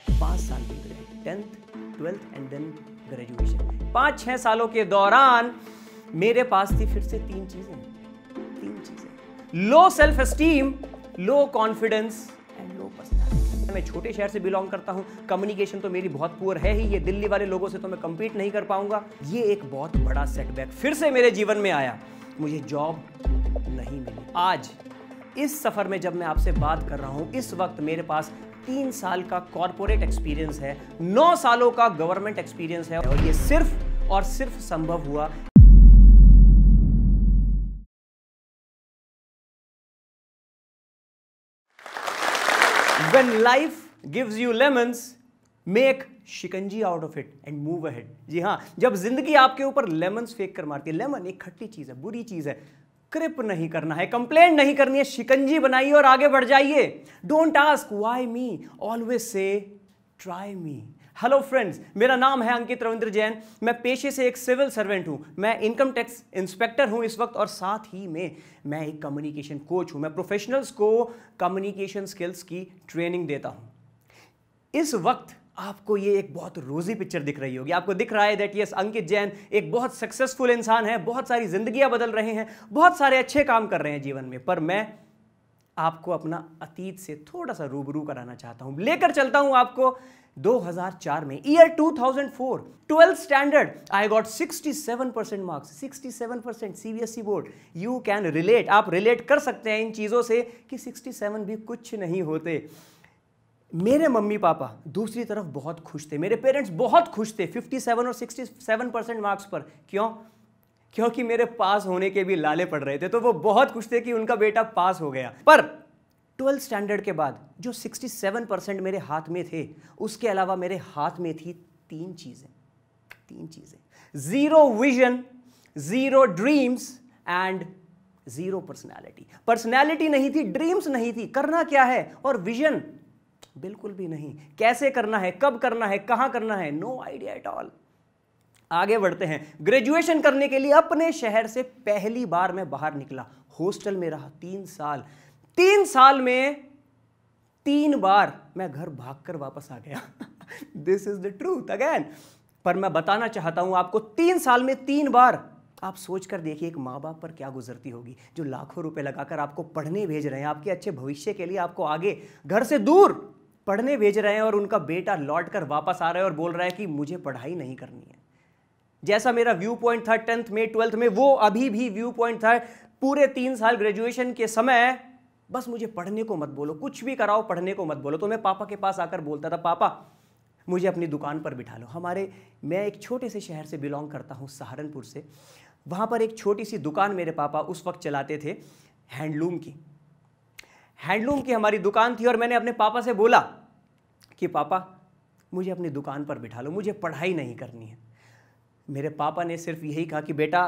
5 साल बीत गए, 10th 12th and then graduation. 5-6 सालों के दौरान मेरे पास थी फिर से तीन चीजें, low self esteem, low confidence and low personality. मैं छोटे शहर से बिलोंग करता हूं, कम्युनिकेशन तो मेरी बहुत पुअर है ही, ये दिल्ली वाले लोगों से तो मैं कंपीट नहीं कर पाऊंगा। ये एक बहुत बड़ा सेटबैक फिर से मेरे जीवन में आया, मुझे जॉब नहीं मिली। आज इस सफर में जब मैं आपसे बात कर रहा हूं, इस वक्त मेरे पास 3 साल का कॉर्पोरेट एक्सपीरियंस है, 9 सालों का गवर्नमेंट एक्सपीरियंस है, और ये सिर्फ और सिर्फ संभव हुआ when life gives you lemons, make shikanji out of it and move ahead. जी हां, जब जिंदगी आपके ऊपर लेमन्स फेंक कर मारती है, लेमन एक खट्टी चीज है, बुरी चीज है, क्रिप नहीं करना है, कंप्लेंट नहीं करनी है, शिकंजी बनाइए और आगे बढ़ जाइए। Don't ask why me, always say try me. Hello friends, मेरा नाम है अंकित रविंद्र जैन। मैं पेशे से एक सिविल सर्वेंट हूं, मैं इनकम टैक्स इंस्पेक्टर हूं इस वक्त, और साथ ही में मैं एक कम्युनिकेशन कोच हूं। मैं प्रोफेशनल्स को कम्युनिकेशन स्किल्स की ट्रेनिंग देता हूं। इस वक्त आपको ये एक बहुत रोजी पिक्चर दिख रही होगी, आपको दिख रहा है दैट यस, अंकित जैन एक बहुत सक्सेसफुल इंसान है, बहुत सारी जिंदगियां बदल रहे हैं, बहुत सारे अच्छे काम कर रहे हैं जीवन में। पर मैं आपको अपना अतीत से थोड़ा सा रूबरू कराना चाहता हूं, लेकर चलता हूं आपको 2004 में, year 2004, 12th standard. I got 67% marks, 67% CBSE board. You can relate, आप रिलेट कर सकते हैं इन चीजों से कि 67 भी कुछ नहीं होते। मेरे मम्मी पापा दूसरी तरफ बहुत खुश थे, मेरे पेरेंट्स बहुत खुश थे 57 और 67% मार्क्स पर। क्यों? क्योंकि मेरे पास होने के भी लाले पड़ रहे थे, तो वो बहुत खुश थे कि उनका बेटा पास हो गया। पर 12th स्टैंडर्ड के बाद जो 67% मेरे हाथ में थे, उसके अलावा मेरे हाथ में थी तीन चीजें, zero vision, zero dreams and zero personality. Personality नहीं थी, ड्रीम्स नहीं थी, करना क्या है, और विजन बिल्कुल भी नहीं, कैसे करना है, कब करना है, कहां करना है, नो आइडिया एट ऑल। आगे बढ़ते हैं। ग्रेजुएशन करने के लिए अपने शहर से पहली बार मैं बाहर निकला, हॉस्टल में रहा 3 साल। 3 साल में 3 बार मैं घर भागकर वापस आ गया। This is the truth again. पर मैं बताना चाहता हूं आपको, 3 साल में 3 बार। आप सोचकर देखिए एक माँ बाप पर क्या गुजरती होगी, जो लाखों रुपए लगाकर आपको पढ़ने भेज रहे हैं, आपके अच्छे भविष्य के लिए आपको आगे घर से दूर पढ़ने भेज रहे हैं, और उनका बेटा लौट कर वापस आ रहा है और बोल रहा है कि मुझे पढ़ाई नहीं करनी है। जैसा मेरा व्यू पॉइंट था 10th में, 12th में, वो अभी भी व्यू पॉइंट था पूरे 3 साल ग्रेजुएशन के समय। बस मुझे पढ़ने को मत बोलो, कुछ भी कराओ, पढ़ने को मत बोलो। तो मैं पापा के पास आकर बोलता था, पापा मुझे अपनी दुकान पर बिठा लो। मैं एक छोटे से शहर से बिलोंग करता हूँ, सहारनपुर से। वहाँ पर एक छोटी सी दुकान मेरे पापा उस वक्त चलाते थे, हैंडलूम की हमारी दुकान थी। और मैंने अपने पापा से बोला कि पापा मुझे अपनी दुकान पर बिठा लो, मुझे पढ़ाई नहीं करनी है। मेरे पापा ने सिर्फ यही कहा कि बेटा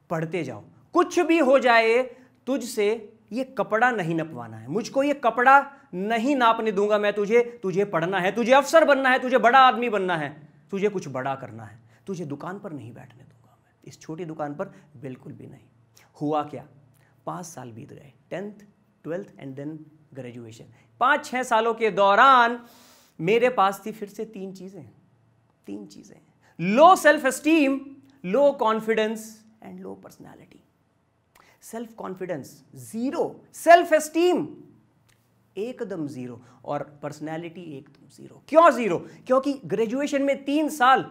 पढ़ते जाओ, कुछ भी हो जाए तुझसे ये कपड़ा नहीं नपवाना है, मुझको ये कपड़ा नहीं नापने दूंगा मैं तुझे पढ़ना है, तुझे अफसर बनना है, तुझे बड़ा आदमी बनना है, तुझे कुछ बड़ा करना है, तुझे दुकान पर नहीं बैठने दूंगा मैं, इस छोटी दुकान पर बिल्कुल भी नहीं। हुआ क्या, 5 साल बीत गए, 10th 12th and then graduation. 5-6 सालों के दौरान मेरे पास थी फिर से तीन चीजें, low self esteem, low confidence and low personality. Self confidence zero, self esteem एकदम जीरो, और पर्सनैलिटी एकदम जीरो। क्यों जीरो? क्योंकि ग्रेजुएशन में 3 साल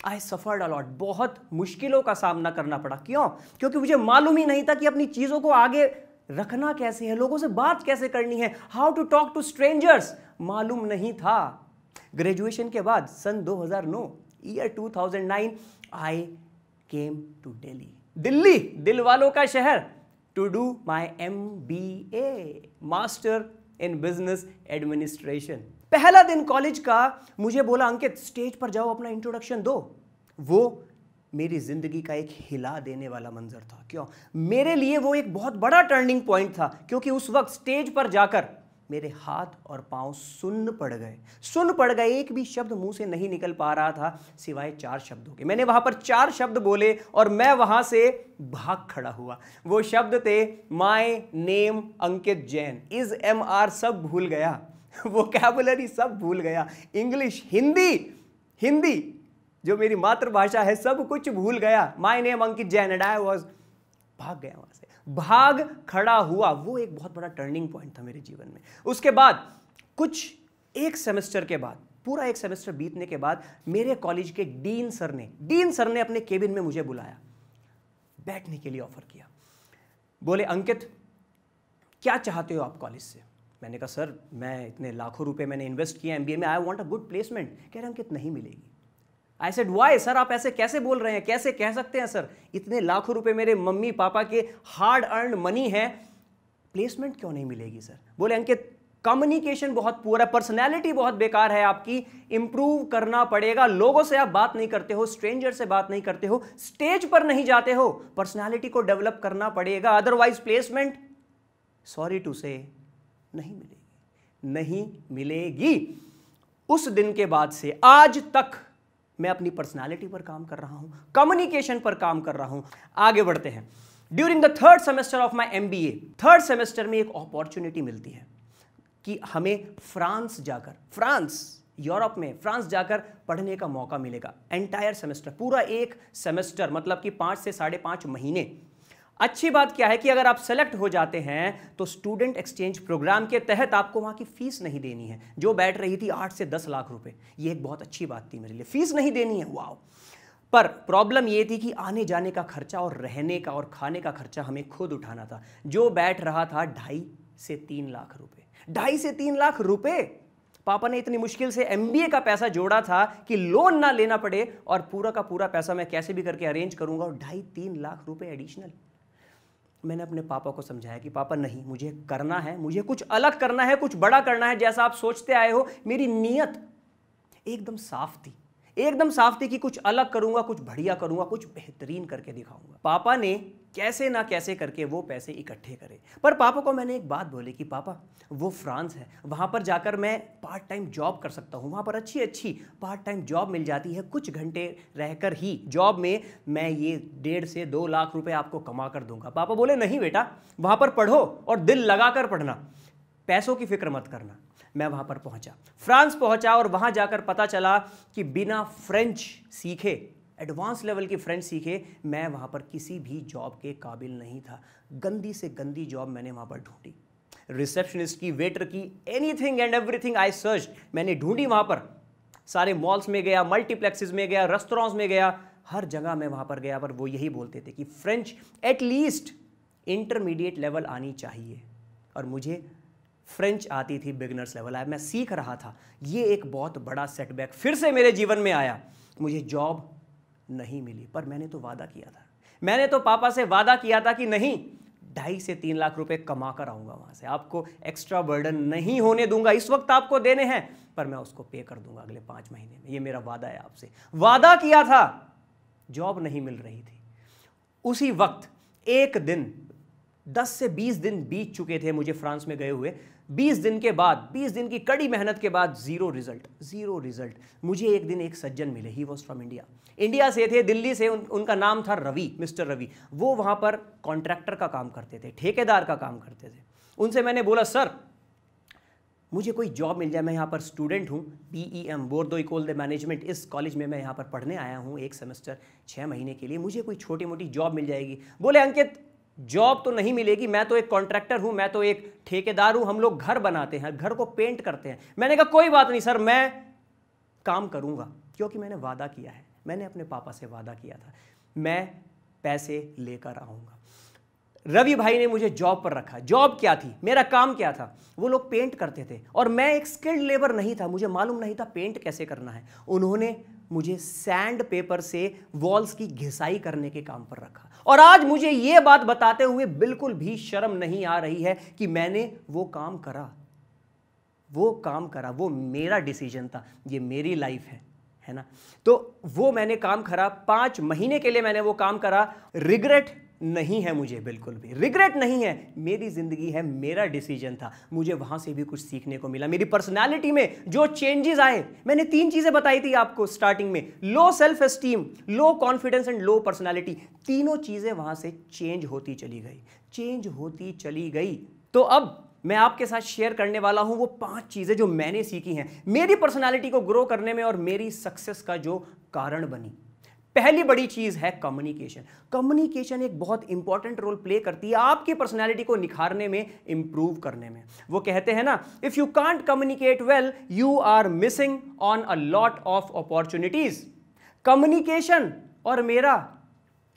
आई सफर्ड अलॉट, बहुत मुश्किलों का सामना करना पड़ा। क्यों? क्योंकि मुझे मालूम ही नहीं था कि अपनी चीजों को आगे रखना कैसे है, लोगों से बात कैसे करनी है, how to talk to strangers, मालूम नहीं था। ग्रेजुएशन के बाद सन 2009, year 2009, I came to Delhi, दिल वालों का शहर, to do my MBA, master in business administration. पहला दिन कॉलेज का, मुझे बोला अंकित स्टेज पर जाओ, अपना इंट्रोडक्शन दो। वो मेरी जिंदगी का एक हिला देने वाला मंजर था। क्यों? मेरे लिए वो एक बहुत बड़ा टर्निंग पॉइंट था, क्योंकि उस वक्त स्टेज पर जाकर मेरे हाथ और पांव सुन्न पड़ गए, एक भी शब्द मुंह से नहीं निकल पा रहा था सिवाय 4 शब्दों के। मैंने वहां पर 4 शब्द बोले और मैं वहां से भाग खड़ा हुआ। वो शब्द थे my name Ankit Jain, is MR सब भूल गया। वोकैबुलरी सब भूल गया, इंग्लिश, हिंदी, हिंदी जो मेरी मातृभाषा है सब कुछ भूल गया। My name Ankit Jain and I was, भाग गया वहां से, भाग खड़ा हुआ। वो एक बहुत बड़ा टर्निंग पॉइंट था मेरे जीवन में। उसके बाद कुछ एक सेमेस्टर के बाद, पूरा एक सेमेस्टर बीतने के बाद मेरे कॉलेज के डीन सर ने अपने केबिन में मुझे बुलाया, बैठने के लिए ऑफर किया। बोले अंकित क्या चाहते हो आप कॉलेज से? मैंने कहा सर मैं इतने लाखों रुपए मैंने इन्वेस्ट किया एमबीए में, I want a good placement. कह रहे अंकित नहीं मिलेगी। आई सेड व्हाई सर, आप ऐसे कैसे बोल रहे हैं, कैसे कह सकते हैं सर, इतने लाखों रुपए मेरे मम्मी पापा के हार्ड अर्न मनी है, प्लेसमेंट क्यों नहीं मिलेगी सर? बोले अंकित कम्युनिकेशन बहुत पुअर है, पर्सनैलिटी बहुत बेकार है आपकी, इंप्रूव करना पड़ेगा। लोगों से आप बात नहीं करते हो, स्ट्रेंजर से बात नहीं करते हो, स्टेज पर नहीं जाते हो, पर्सनैलिटी को डेवलप करना पड़ेगा, अदरवाइज प्लेसमेंट सॉरी टू से नहीं मिलेगी, नहीं मिलेगी। उस दिन के बाद से आज तक मैं अपनी पर्सनालिटी पर काम कर रहा हूं, कम्युनिकेशन पर काम कर रहा हूं। आगे बढ़ते हैं। During the third semester of my MBA, third semester में एक अपॉर्चुनिटी मिलती है कि हमें फ्रांस जाकर, फ्रांस यूरोप में फ्रांस जाकर पढ़ने का मौका मिलेगा। एंटायर सेमेस्टर, पूरा एक सेमेस्टर, मतलब कि 5 से 5.5 महीने। अच्छी बात क्या है कि अगर आप सेलेक्ट हो जाते हैं तो स्टूडेंट एक्सचेंज प्रोग्राम के तहत आपको वहां की फीस नहीं देनी है, जो बैठ रही थी 8 से 10 लाख रुपए। ये एक बहुत अच्छी बात थी मेरे लिए, फीस नहीं देनी है, वाह। पर प्रॉब्लम ये थी कि आने जाने का खर्चा और रहने का और खाने का खर्चा हमें खुद उठाना था, जो बैठ रहा था 2.5 से 3 लाख रुपए। 2.5 से 3 लाख रुपए पापा ने इतनी मुश्किल से एमबीए का पैसा जोड़ा था कि लोन ना लेना पड़े, और पूरा का पूरा पैसा मैं कैसे भी करके अरेंज करूंगा, और 2.5-3 लाख रुपए एडिशनल। मैंने अपने पापा को समझाया कि पापा नहीं, मुझे करना है, मुझे कुछ अलग करना है, कुछ बड़ा करना है, जैसा आप सोचते आए हो। मेरी नीयत एकदम साफ थी, एकदम साफ थी कि कुछ अलग करूंगा, कुछ बढ़िया करूंगा, कुछ बेहतरीन करके दिखाऊंगा। पापा ने कैसे ना कैसे करके वो पैसे इकट्ठे करे। पर पापा को मैंने एक बात बोली कि पापा वो फ्रांस है, वहां पर जाकर मैं पार्ट टाइम जॉब कर सकता हूं, वहां पर अच्छी अच्छी पार्ट टाइम जॉब मिल जाती है, कुछ घंटे रहकर ही जॉब में मैं ये 1.5 से 2 लाख रुपए आपको कमा कर दूंगा। पापा बोले नहीं बेटा, वहां पर पढ़ो और दिल लगाकर पढ़ना, पैसों की फिक्र मत करना। मैं वहां पर पहुंचा, फ्रांस पहुंचा, और वहां जाकर पता चला कि बिना फ्रेंच सीखे, एडवांस लेवल की फ्रेंच सीखे, मैं वहां पर किसी भी जॉब के काबिल नहीं था। गंदी से गंदी जॉब मैंने वहां पर ढूंढी, रिसेप्शनिस्ट की, वेटर की, anything and everything I search, मैंने ढूंढी। वहां पर सारे मॉल्स में गया, मल्टीप्लेक्सेस में गया, रेस्टोरेंट्स में गया, हर जगह मैं वहां पर गया। पर वो यही बोलते थे कि फ्रेंच एटलीस्ट इंटरमीडिएट लेवल आनी चाहिए, और मुझे फ्रेंच आती थी बिगिनर्स लेवल, मैं सीख रहा था। ये एक बहुत बड़ा सेटबैक फिर से मेरे जीवन में आया, मुझे जॉब नहीं मिली। पर मैंने तो वादा किया था, मैंने तो पापा से वादा किया था कि नहीं, 2.5 से 3 लाख रुपए कमा कर आऊंगा वहां से, आपको एक्स्ट्रा बर्डन नहीं होने दूंगा। इस वक्त आपको देने हैं, पर मैं उसको पे कर दूंगा अगले 5 महीने में, ये मेरा वादा है आपसे। वादा किया था, जॉब नहीं मिल रही थी। उसी वक्त एक दिन, 10 से 20 दिन बीत चुके थे मुझे फ्रांस में गए हुए। 20 दिन के बाद, 20 दिन की कड़ी मेहनत के बाद जीरो रिजल्ट। मुझे एक दिन एक सज्जन मिले, ही वॉज फ्रॉम इंडिया से थे, दिल्ली से। उनका नाम था रवि, मिस्टर रवि। वो वहां पर कॉन्ट्रैक्टर का काम करते थे, ठेकेदार का काम करते थे। उनसे मैंने बोला सर मुझे कोई जॉब मिल जाए, मैं यहाँ पर स्टूडेंट हूँ, BEM, बोर्दो इकोल दे मैनेजमेंट, इस कॉलेज में मैं यहाँ पर पढ़ने आया हूँ एक सेमेस्टर 6 महीने के लिए, मुझे कोई छोटी मोटी जॉब मिल जाएगी। बोले अंकित जॉब तो नहीं मिलेगी, मैं तो एक कॉन्ट्रैक्टर हूं, मैं तो एक ठेकेदार हूं, हम लोग घर बनाते हैं, घर को पेंट करते हैं। मैंने कहा कोई बात नहीं सर, मैं काम करूंगा, क्योंकि मैंने वादा किया है, मैंने अपने पापा से वादा किया था, मैं पैसे लेकर आऊंगा। रवि भाई ने मुझे जॉब पर रखा। जॉब क्या थी, मेरा काम क्या था? वो लोग पेंट करते थे, और मैं एक स्किल्ड लेबर नहीं था, मुझे मालूम नहीं था पेंट कैसे करना है। उन्होंने मुझे सैंड पेपर से वॉल्स की घिसाई करने के काम पर रखा, और आज मुझे यह बात बताते हुए बिल्कुल भी शर्म नहीं आ रही है कि मैंने वो काम करा, वो मेरा डिसीजन था, ये मेरी लाइफ है ना। तो वो मैंने काम करा, 5 महीने के लिए मैंने वो काम करा। रिग्रेट नहीं है मुझे, बिल्कुल भी रिग्रेट नहीं है, मेरी जिंदगी है, मेरा डिसीजन था। मुझे वहां से भी कुछ सीखने को मिला, मेरी पर्सनालिटी में जो चेंजेस आए। मैंने 3 चीजें बताई थी आपको स्टार्टिंग में, low self esteem, low confidence and low personality. तीनों चीजें वहां से चेंज होती चली गई। तो अब मैं आपके साथ शेयर करने वाला हूं वो 5 चीजें जो मैंने सीखी हैं मेरी पर्सनालिटी को ग्रो करने में और मेरी सक्सेस का जो कारण बनी। पहली बड़ी चीज है कम्युनिकेशन। कम्युनिकेशन एक बहुत इंपॉर्टेंट रोल प्ले करती है आपकी पर्सनालिटी को निखारने में, इंप्रूव करने में। वो कहते हैं ना, if you can't communicate well you are missing on a lot of opportunities. Communication और मेरा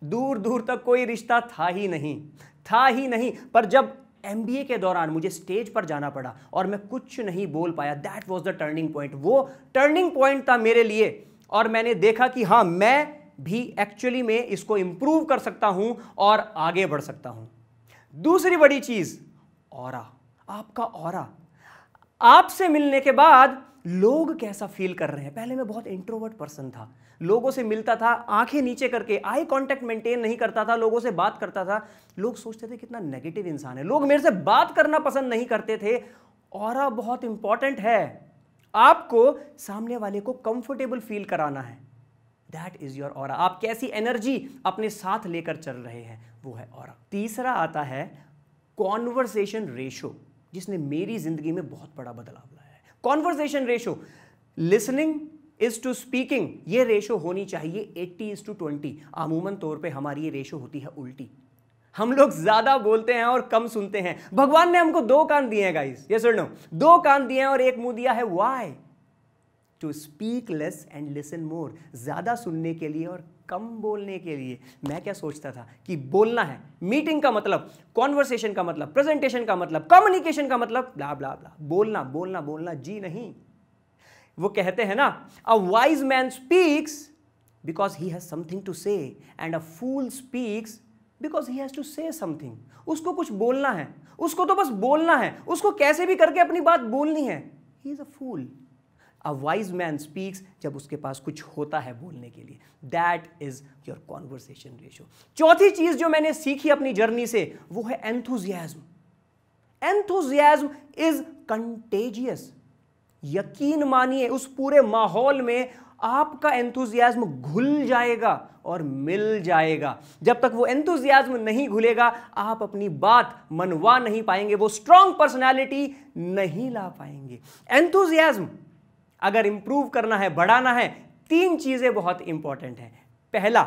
दूर दूर तक कोई रिश्ता था ही नहीं। पर जब MBA के दौरान मुझे स्टेज पर जाना पड़ा और मैं कुछ नहीं बोल पाया, that was the turning point. वो टर्निंग पॉइंट था मेरे लिए और मैंने देखा कि हाँ, मैं भी एक्चुअली में इसको इंप्रूव कर सकता हूं और आगे बढ़ सकता हूं। दूसरी बड़ी चीज, ऑरा। आपका ऑरा। आपसे मिलने के बाद लोग कैसा फील कर रहे हैं। पहले मैं बहुत इंट्रोवर्ट पर्सन था, लोगों से मिलता था, आंखें नीचे करके, आई कांटेक्ट मेंटेन नहीं करता था, लोगों से बात करता था, लोग सोचते थे कितना नेगेटिव इंसान है, लोग मेरे से बात करना पसंद नहीं करते थे। ऑरा बहुत इंपॉर्टेंट है। आपको सामने वाले को कंफर्टेबल फील कराना है, दैट इज योर ऑरा। आप कैसी एनर्जी अपने साथ लेकर चल रहे हैं, वो है ऑरा। तीसरा आता है कॉन्वर्सेशन रेशो, जिसने मेरी जिंदगी में बहुत बड़ा बदलाव लाया है। Conversation ratio, listening is to speaking, ये रेशो होनी चाहिए 80:20। अमूमन तौर पे हमारी ये रेशो होती है उल्टी। हम लोग ज्यादा बोलते हैं और कम सुनते हैं। भगवान ने हमको 2 कान दिए हैं गाइस, यस और नो, 2 कान दिए हैं और एक मुंह दिया है। Why? To speak less and listen more, ज्यादा सुनने के लिए और कम बोलने के लिए। मैं क्या सोचता था कि बोलना है, मीटिंग का मतलब, कॉन्वर्सेशन का मतलब, प्रेजेंटेशन का मतलब, कम्युनिकेशन का मतलब ब्ला ब्ला ब्ला, बोलना बोलना बोलना, जी नहीं। वो कहते हैं ना, a wise man speaks because he has something to say and a fool speaks because he has to say something. उसको कुछ बोलना है, उसको तो बस बोलना है, उसको कैसे भी करके अपनी बात बोलनी है। He is a fool. A wise man speaks जब उसके पास कुछ होता है बोलने के लिए। That is your conversation ratio. चौथी चीज जो मैंने सीखी अपनी जर्नी से, वो है एंथुजियाज्म। Enthusiasm is contagious. यकीन मानिए, उस पूरे माहौल में आपका एंथुजियाज्म घुल जाएगा और मिल जाएगा। जब तक वो एंथुजियाज्म नहीं घुलेगा, आप अपनी बात मनवा नहीं पाएंगे, वो स्ट्रॉन्ग पर्सनैलिटी नहीं ला पाएंगे। एंथुजियाज्म अगर इंप्रूव करना है, बढ़ाना है, 3 चीजें बहुत इंपॉर्टेंट हैं। पहला,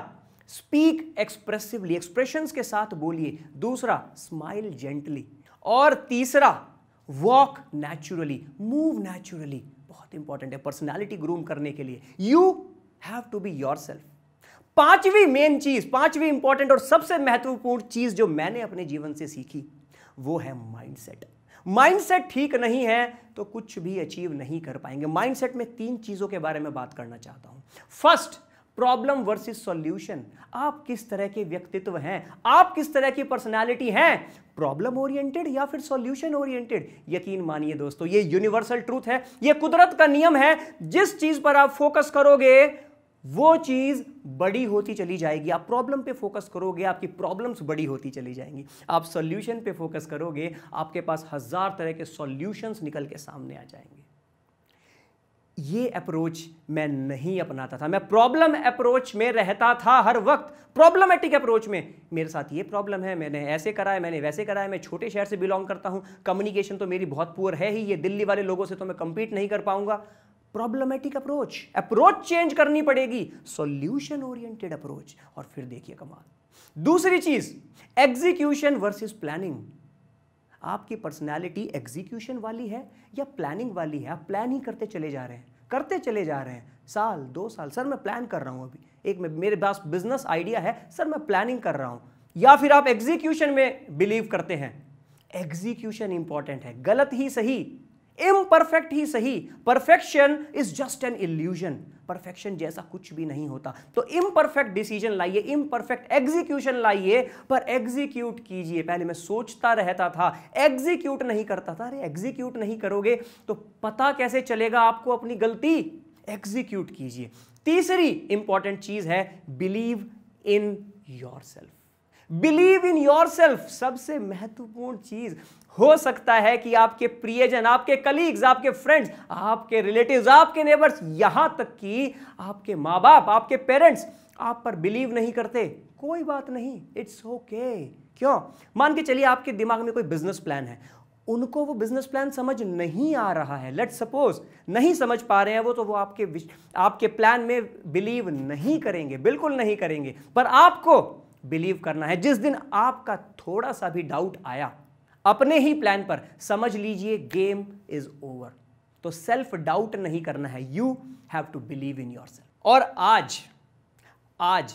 स्पीक एक्सप्रेसिवली, एक्सप्रेशंस के साथ बोलिए। दूसरा, स्माइल जेंटली। और तीसरा, वॉक नेचुरली, मूव नेचुरली। बहुत इंपॉर्टेंट है पर्सनालिटी ग्रूम करने के लिए। You have to be yourself. पांचवी मेन चीज, पांचवी इंपॉर्टेंट और सबसे महत्वपूर्ण चीज जो मैंने अपने जीवन से सीखी, वो है माइंडसेट। माइंडसेट ठीक नहीं है तो कुछ भी अचीव नहीं कर पाएंगे। माइंडसेट में 3 चीजों के बारे में बात करना चाहता हूं। First, problem versus solution. आप किस तरह के व्यक्तित्व हैं, आप किस तरह की पर्सनालिटी हैं, प्रॉब्लम ओरिएंटेड या फिर सॉल्यूशन ओरिएंटेड। यकीन मानिए दोस्तों, ये यूनिवर्सल ट्रूथ है, ये कुदरत का नियम है। जिस चीज पर आप फोकस करोगे वो चीज बड़ी होती चली जाएगी। आप प्रॉब्लम पे फोकस करोगे, आपकी प्रॉब्लम्स बड़ी होती चली जाएंगी। आप सॉल्यूशन पे फोकस करोगे, आपके पास 1000 तरह के सॉल्यूशंस निकल के सामने आ जाएंगे। ये अप्रोच मैं नहीं अपनाता था। मैं प्रॉब्लम अप्रोच में रहता था हर वक्त, प्रॉब्लमेटिक अप्रोच में। मेरे साथ ये प्रॉब्लम है, मैंने ऐसे करा है, मैंने वैसे करा है, मैं छोटे शहर से बिलोंग करता हूं, कम्युनिकेशन तो मेरी बहुत पुअर है ही, ये दिल्ली वाले लोगों से तो मैं कंपीट नहीं कर पाऊंगा। प्रॉब्लमेटिक अप्रोच, अप्रोच चेंज करनी पड़ेगी, सॉल्यूशन ओरिएंटेड अप्रोच, और फिर देखिए कमाल। दूसरी चीज, एग्जीक्यूशन वर्सेस प्लानिंग। आपकी पर्सनालिटी एग्जीक्यूशन वाली है या प्लानिंग वाली है? आप प्लान ही करते चले जा रहे हैं, करते चले जा रहे हैं, साल 2 साल, सर मैं प्लान कर रहा हूं, अभी एक मेरे पास बिजनेस आइडिया है, सर मैं प्लानिंग कर रहा हूं। या फिर आप एग्जीक्यूशन में बिलीव करते हैं। एग्जीक्यूशन इंपॉर्टेंट है, गलत ही सही, इम्परफेक्ट ही सही। Perfection is just an illusion, perfection जैसा कुछ भी नहीं होता। तो इम्परफेक्ट डिसीजन लाइए, इम्परफेक्ट एग्जीक्यूशन लाइए, पर एग्जीक्यूट कीजिए। पहले मैं सोचता रहता था, एग्जीक्यूट नहीं करता था। अरे एग्जीक्यूट नहीं करोगे तो पता कैसे चलेगा आपको अपनी गलती? एग्जीक्यूट कीजिए। तीसरी इंपॉर्टेंट चीज है, believe in yourself. Believe in yourself सबसे महत्वपूर्ण चीज। हो सकता है कि आपके प्रियजन, आपके कलीग्स, आपके फ्रेंड्स, आपके रिलेटिव्स, आपके नेबर्स, यहां तक कि आपके मां बाप, आपके पेरेंट्स आप पर बिलीव नहीं करते। कोई बात नहीं, इट्स ओके। क्यों? मान के चलिए आपके दिमाग में कोई बिजनेस प्लान है उनको वो बिजनेस प्लान समझ नहीं आ रहा है, लेट्स सपोज नहीं समझ पा रहे हैं वो, तो वो आपके प्लान में बिलीव नहीं करेंगे, बिल्कुल नहीं करेंगे। पर आपको बिलीव करना है। जिस दिन आपका थोड़ा सा भी डाउट आया अपने ही प्लान पर, समझ लीजिए गेम इज ओवर। तो सेल्फ डाउट नहीं करना है, you have to believe in yourself. और आज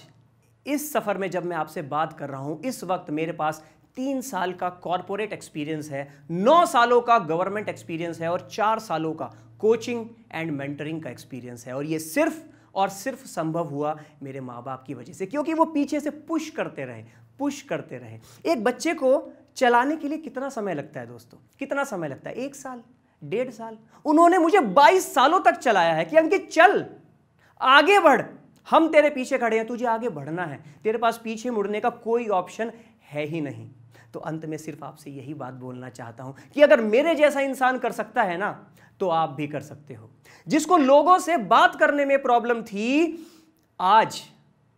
इस सफर में जब मैं आपसे बात कर रहा हूं, इस वक्त मेरे पास 3 साल का कॉर्पोरेट एक्सपीरियंस है, 9 सालों का गवर्नमेंट एक्सपीरियंस है और 4 सालों का कोचिंग एंड मेंटरिंग का एक्सपीरियंस है। और ये सिर्फ और सिर्फ संभव हुआ मेरे माँ बाप की वजह से, क्योंकि वो पीछे से पुश करते रहे। एक बच्चे को चलाने के लिए कितना समय लगता है दोस्तों? कितना समय लगता है? 1 साल, 1.5 साल। उन्होंने मुझे 22 सालों तक चलाया है कि अंकित चल, आगे बढ़, हम तेरे पीछे खड़े हैं, तुझे आगे बढ़ना है, तेरे पास पीछे मुड़ने का कोई ऑप्शन है ही नहीं। तो अंत में सिर्फ आपसे यही बात बोलना चाहता हूं कि अगर मेरे जैसा इंसान कर सकता है ना, तो आप भी कर सकते हो। जिसको लोगों से बात करने में प्रॉब्लम थी, आज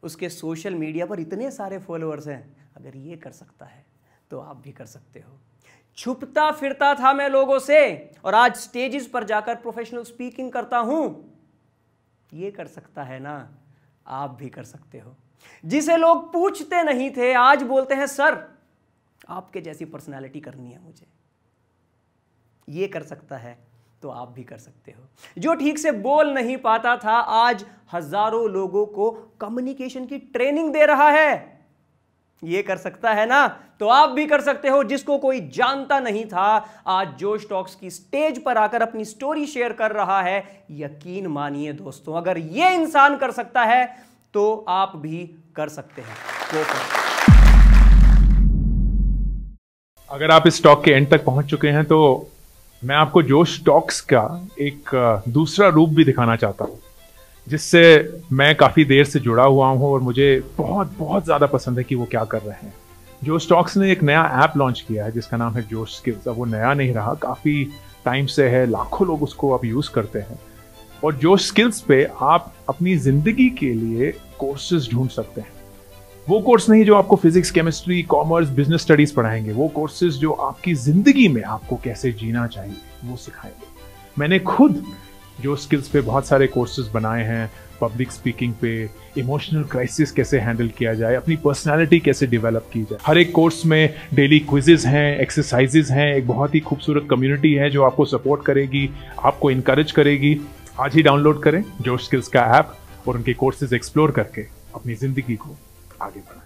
उसके सोशल मीडिया पर इतने सारे फॉलोअर्स हैं। अगर ये कर सकता है तो आप भी कर सकते हो। छुपता फिरता था मैं लोगों से और आज स्टेजेस पर जाकर प्रोफेशनल स्पीकिंग करता हूं। ये कर सकता है ना, आप भी कर सकते हो। जिसे लोग पूछते नहीं थे, आज बोलते हैं सर आपके जैसी पर्सनालिटी करनी है मुझे। ये कर सकता है तो आप भी कर सकते हो। जो ठीक से बोल नहीं पाता था, आज हजारों लोगों को कम्युनिकेशन की ट्रेनिंग दे रहा है। ये कर सकता है ना, तो आप भी कर सकते हो। जिसको कोई जानता नहीं था, आज जोश टॉक्स की स्टेज पर आकर अपनी स्टोरी शेयर कर रहा है। यकीन मानिए दोस्तों, अगर ये इंसान कर सकता है तो आप भी कर सकते हैं। अगर आप इस टॉक के एंड तक पहुंच चुके हैं तो मैं आपको जोश टॉक्स का एक दूसरा रूप भी दिखाना चाहता हूं, जिससे मैं काफ़ी देर से जुड़ा हुआ हूं और मुझे बहुत बहुत ज़्यादा पसंद है कि वो क्या कर रहे हैं। जोश टॉक्स ने एक नया ऐप लॉन्च किया है जिसका नाम है जोश स्किल्स। अब वो नया नहीं रहा, काफ़ी टाइम से है, लाखों लोग उसको अब यूज़ करते हैं। और जोश स्किल्स पे आप अपनी ज़िंदगी के लिए कोर्सेज ढूंढ सकते हैं। वो कोर्स नहीं जो आपको physics, chemistry, commerce, business studies पढ़ाएंगे, वो कोर्सेज जो आपकी जिंदगी में आपको कैसे जीना चाहिए वो सिखाएंगे। मैंने खुद जो स्किल्स पे बहुत सारे कोर्सेज बनाए हैं, पब्लिक स्पीकिंग पे, इमोशनल क्राइसिस कैसे हैंडल किया जाए, अपनी पर्सनालिटी कैसे डेवलप की जाए। हर एक कोर्स में डेली क्विजेज हैं, एक्सरसाइजेज हैं, एक बहुत ही खूबसूरत कम्युनिटी है जो आपको सपोर्ट करेगी, आपको इनकरेज करेगी। आज ही डाउनलोड करें जोश स्किल्स का ऐप और उनके कोर्सेज एक्सप्लोर करके अपनी जिंदगी को आगे बढ़ाएं।